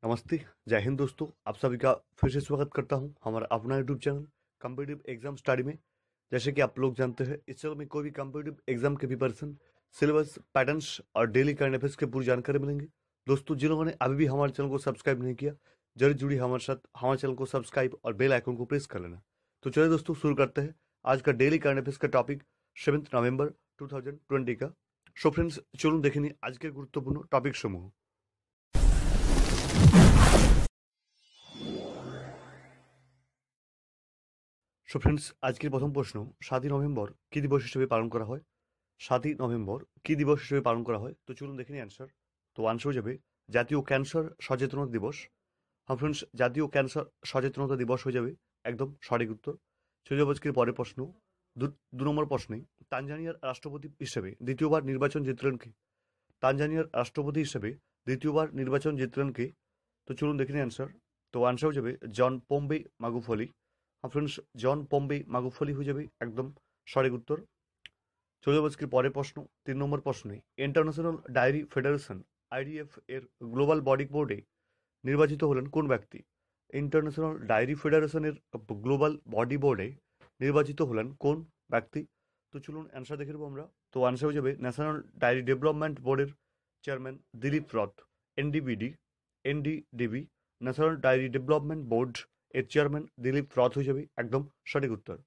नमस्ते, जय हिंद दोस्तों। आप सभी का फिर से स्वागत करता हूं हमारा अपना YouTube channel competitive exam study में। जैसे कि आप लोग जानते हैं, इस चैनल में कोई भी कॉम्पिटिटिव एग्जाम के प्रिपरेशन, सिलेबस, पैटर्न्स और डेली करंट अफेयर्स के पूरी जानकारी मिलेंगे। दोस्तों, जिन लोगों ने अभी भी हमारे चैनल को सब्सक्राइब नहीं किया, जरूर जुड़ी हमारे साथ, हमारे चैनल को सब्सक्राइब और बेल आइकन को प्रेस कर लेना। तो चलिए दोस्तों, शुरू करते हैं आज का डेली करंट अफेयर्स का टॉपिक 7 नवंबर 2020 का। सो फ्रेंड्स, चलून देखें आज के गुरुत्वपूर्ण टॉपिक समूह। সো ফ্রেন্ডস, আজকের প্রথম প্রশ্ন, 7ই নভেম্বর কি দিবস হিসেবে পালন করা হয়? 7ই নভেম্বর কি দিবস হিসেবে পালন করা হয়? তো চলুন দেখে নিই অ্যান্সার। তো আনসার হয়ে যাবে জাতীয় ক্যান্সার সচেতনতা দিবস। হ্যাঁ ফ্রেন্ডস, জাতীয় ক্যান্সার সচেতনতা দিবস হয়ে যাবে একদম সঠিক উত্তর। চলে যাবো আজকের পরের প্রশ্ন, দু নম্বর প্রশ্নে, তানজানিয়ার রাষ্ট্রপতি হিসেবে দ্বিতীয়বার নির্বাচন জিতলেন কে? তানজানিয়ার রাষ্ট্রপতি হিসেবে দ্বিতীয়বার নির্বাচন জিতলেন কে? তো চলুন দেখে নিই অ্যান্সার। তো আনসার হয়ে যাবে জন পম্বে মাগুফলি। হ্যাঁ ফ্রেন্ডস, জন পম্বে মাগুফলি হয়ে যাবে একদম সঠিক উত্তর। চলে যাবো আজকের পরের প্রশ্ন, 3 নম্বর প্রশ্নে, ইন্টারন্যাশনাল ডায়েরি ফেডারেশন আইডিএফ এর গ্লোবাল বডি বোর্ডে নির্বাচিত হলেন কোন ব্যক্তি? ইন্টারন্যাশনাল ডায়েরি ফেডারেশনের গ্লোবাল বডি বোর্ডে নির্বাচিত হলেন কোন ব্যক্তি? তো চলুন অ্যান্সার দেখে নেবো আমরা। তো অ্যান্সার হয়ে যাবে ন্যাশনাল ডায়েরি ডেভেলপমেন্ট বোর্ডের chairman Dilip Rath. NDDB national dairy development board এর চেয়ারম্যান দিলীপ রথ হয়ে যাবে একদম সঠিক উত্তর।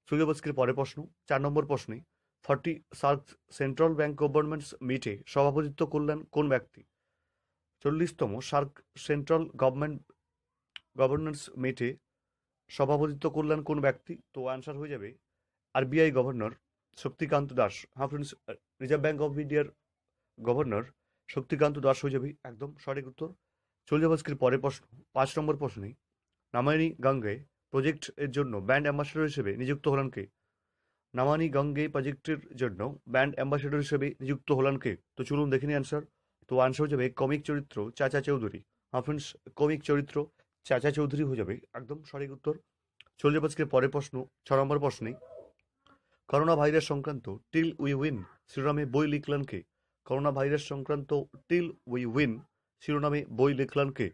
সূর্যবস্কের পরের প্রশ্ন, 4 নম্বর প্রশ্নে, 40 সার্ক সেন্ট্রাল ব্যাংক গভর্নমেন্টস মিটে সভাপতিত্ব করলেন কোন ব্যক্তি? 40তম সার্ক সেন্ট্রাল গভর্নেন্স মিটে সভাপতিত্ব করলেন কোন ব্যক্তি? তো আনসার হয়ে যাবে আরবিআই গভর্নর শক্তিকান্ত দাস। হ্যাঁ ফ্রেন্ডস, রিজার্ভ ব্যাঙ্ক অফ ইন্ডিয়ার গভর্নর শক্তিকান্ত দাস হয়ে যাবে একদম সঠিক উত্তর। চলে যাবো আজকের পরের প্রশ্ন, 5 নম্বর প্রশ্নে, নামানি গঙ্গে প্রজেক্ট এর জন্য ব্র্যান্ড অ্যাম্বাসেডর হিসেবে নিযুক্ত হলেন কে? নামানি গঙ্গে প্রজেক্টের জন্য ব্র্যান্ড অ্যাম্বাসেডর হিসেবে নিযুক্ত হলেন কে? তো চলুন দেখে নিই অ্যান্সার। তো আনসার হয়ে যাবে কমিক চরিত্র চাচা চৌধুরী। হ্যাঁ ফ্রেন্ডস, কমিক চরিত্র চাচা চৌধুরী হয়ে যাবে একদম সঠিক উত্তর। চলে যাবো আজকের পরের প্রশ্ন, 6 নম্বর প্রশ্নে, করোনা ভাইরাস সংক্রান্ত টিল উই উইন শিরোনামে বই লিখলেন কে? করোনা ভাইরাস সংক্রান্ত টিল উই উইন শিরোনামে বই লিখলেন কে?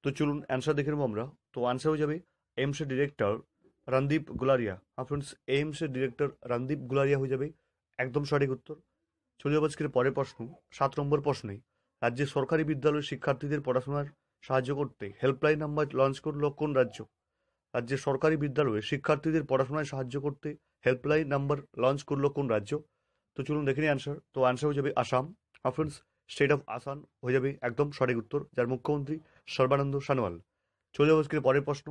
তো চলুন অ্যান্সার দেখে নেবো আমরা। তো আনসার হয়ে যাবে এইমসের ডিরেক্টর রণদীপ গুলারিয়া। হ্যাঁ ফ্রেন্ডস, এইমসের ডিরেক্টর রণদীপ গুলারিয়া হয়ে যাবে একদম সঠিক উত্তর। চলে যাবো আজকের পরের প্রশ্ন, 7 নম্বর প্রশ্নে, রাজ্যের সরকারি বিদ্যালয়ের শিক্ষার্থীদের পড়াশোনার সাহায্য করতে হেল্পলাইন নাম্বার লঞ্চ করলো কোন রাজ্য? রাজ্যের সরকারি বিদ্যালয়ে শিক্ষার্থীদের পড়াশোনায় সাহায্য করতে হেল্পলাইন নাম্বার লঞ্চ করলো কোন রাজ্য? তো চলুন দেখে নিই অ্যান্সার। তো আনসার হয়ে যাবে আসাম। হ্যাঁ ফ্রেন্ডস, স্টেট অফ আসাম হয়ে যাবে একদম সঠিক উত্তর, যার মুখ্যমন্ত্রী সর্বানন্দ সোনোয়াল। চলে যাবো আজকের পরের প্রশ্ন,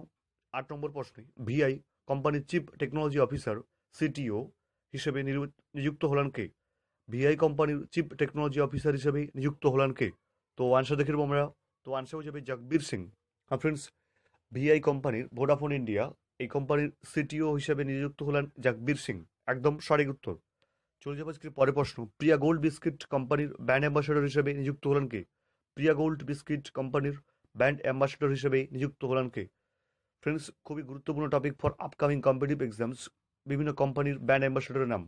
8 নম্বর প্রশ্নে, ভিআই কোম্পানির চিফ টেকনোলজি অফিসার সিটিও হিসেবে নিযুক্ত হলেন কে? ভিআই কোম্পানির চিফ টেকনোলজি অফিসার হিসেবে নিযুক্ত হলেন কে? তো আনসার দেখে নেবো আমরা। তো আনসার হয়ে যাবে জগবীর সিং। হ্যাঁ ফ্রেন্ডস, ভিআই কোম্পানির ভোডাফোন ইন্ডিয়া এই কোম্পানির সিটিও হিসেবে নিযুক্ত হলেন জগবীর সিং, একদম সঠিক উত্তর। চলে যাবো আজকের পরের প্রশ্ন, প্রিয়া গোল্ড বিস্কিট কোম্পানির ব্র্যান্ড অ্যাম্বাসেডর হিসেবে নিযুক্ত হলেন কে? প্রিয়া গোল্ড বিস্কিট কোম্পানির ব্র্যান্ড অ্যাম্বাসেডর হিসেবে নিযুক্ত হলেন কে? ফ্রেন্ডস, খুবই গুরুত্বপূর্ণ topic for upcoming competitive exams, বিভিন্ন কোম্পানির ব্র্যান্ড অ্যাম্বাসেডরের নাম।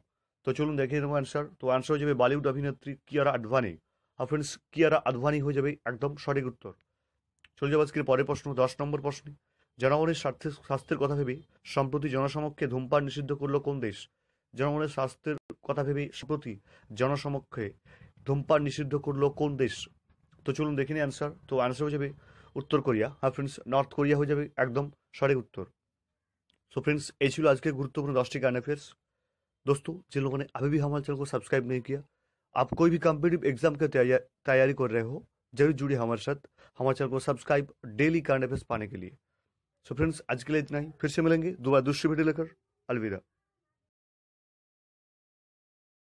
তো চলুন দেখে নেবো অ্যান্সার। তো আনসার হয়ে যাবে বলিউড অভিনেত্রী কিয়ারা আডভানি। আর ফ্রেন্ডস, কিয়ারা আডভানি হয়ে যাবে একদম সঠিক উত্তর। চলে যাবো আজকের পরের প্রশ্ন, 10 নম্বর প্রশ্নে, জনগণের স্বাস্থ্যের কথা ভেবে সম্প্রতি জনসমক্ষে ধূমপান নিষিদ্ধ করলো কোন দেশ? জনগণের স্বাস্থ্যের কথা ভেবে সম্প্রতি জনসমক্ষে ধূমপান নিষিদ্ধ করলো কোন দেশ? তো চলুন দেখে নিই অ্যান্সার। তো আনসার হয়ে যাবে উত্তর কোরিয়া। হ্যাঁ ফ্রেন্ডস, নর্থ কোরিয়া হয়ে যাবে একদম सही उत्तर। सो फ्रेंड्स, ये छिलो आज के गुरुत्वपूर्ण 10टी करंट अफेयर्स। दोस्तों, जिन लोगों ने अभी भी हमारे चैनल को सब्सक्राइब नहीं किया, आप कोई भी कॉम्पिटिटिव एग्जाम की तैयारी कर रहे हो, जरूर जुड़िए हमारे साथ, हमारे चैनल को सब्सक्राइब डेली करंट अफेयर्स पाने के लिए। सो फ्रेंड्स, आज के लिए इतना ही, फिर से मिलेंगे दोबारा दूसरी वीडियो लेकर। अलविदा।